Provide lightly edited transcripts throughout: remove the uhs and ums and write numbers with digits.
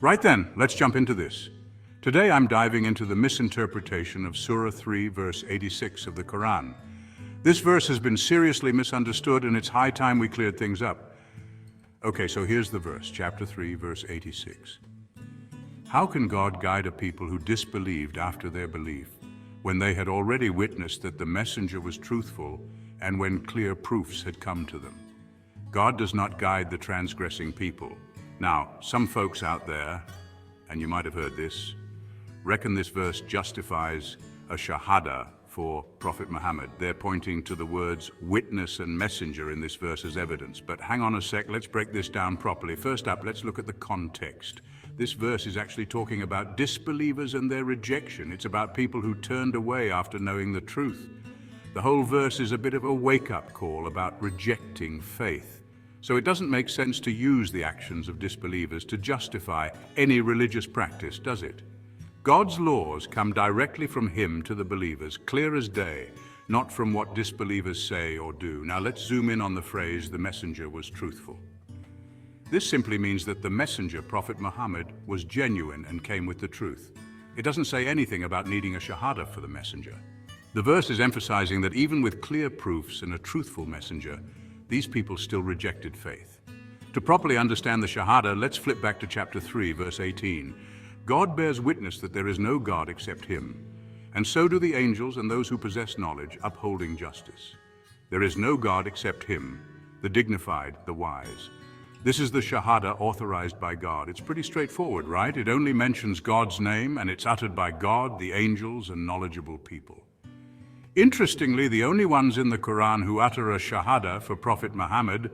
Right then, let's jump into this. Today I'm diving into the misinterpretation of Surah 3, verse 86 of the Quran. This verse has been seriously misunderstood, and it's high time we cleared things up. Okay, so here's the verse, chapter 3, verse 86. How can God guide a people who disbelieved after their belief, when they had already witnessed that the messenger was truthful and when clear proofs had come to them? God does not guide the transgressing people. Now, some folks out there, and you might have heard this, reckon this verse justifies a Shahada for Prophet Muhammad. They're pointing to the words witness and messenger in this verse as evidence. But hang on a sec, let's break this down properly. First up, let's look at the context. This verse is actually talking about disbelievers and their rejection. It's about people who turned away after knowing the truth. The whole verse is a bit of a wake-up call about rejecting faith. So it doesn't make sense to use the actions of disbelievers to justify any religious practice, does it? God's laws come directly from Him to the believers, clear as day, not from what disbelievers say or do. Now let's zoom in on the phrase, the messenger was truthful. This simply means that the messenger, Prophet Muhammad, was genuine and came with the truth. It doesn't say anything about needing a Shahada for the messenger. The verse is emphasizing that even with clear proofs and a truthful messenger, these people still rejected faith. To properly understand the Shahada, let's flip back to chapter 3, verse 18. God bears witness that there is no God except Him, and so do the angels and those who possess knowledge, upholding justice. There is no God except Him, the dignified, the wise. This is the Shahada authorized by God. It's pretty straightforward, right? It only mentions God's name, and it's uttered by God, the angels, and knowledgeable people. Interestingly, the only ones in the Quran who utter a Shahada for Prophet Muhammad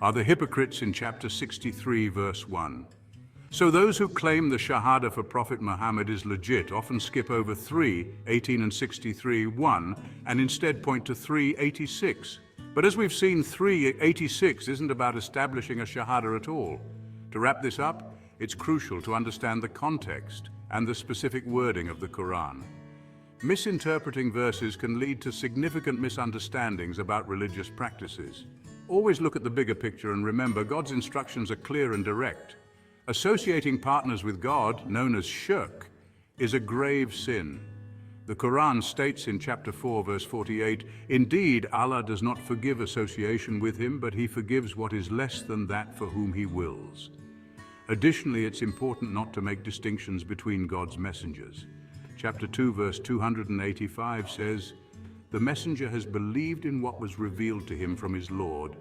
are the hypocrites in chapter 63, verse 1. So those who claim the Shahada for Prophet Muhammad is legit often skip over 3, 18 and 63, 1, and instead point to 3, 86. But as we've seen, 3, 86 isn't about establishing a Shahada at all. To wrap this up, it's crucial to understand the context and the specific wording of the Quran. Misinterpreting verses can lead to significant misunderstandings about religious practices. Always look at the bigger picture and remember, God's instructions are clear and direct. Associating partners with God, known as shirk, is a grave sin. The Quran states in chapter 4, verse 48, "Indeed, Allah does not forgive association with Him, but He forgives what is less than that for whom He wills." Additionally, it's important not to make distinctions between God's messengers. Chapter 2, verse 285 says, "The messenger has believed in what was revealed to him from his Lord,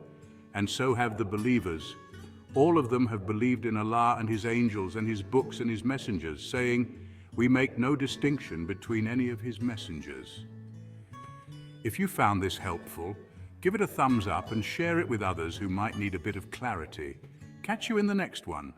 and so have the believers. All of them have believed in Allah and His angels and His books and His messengers, saying, we make no distinction between any of His messengers." If you found this helpful, give it a thumbs up and share it with others who might need a bit of clarity. Catch you in the next one.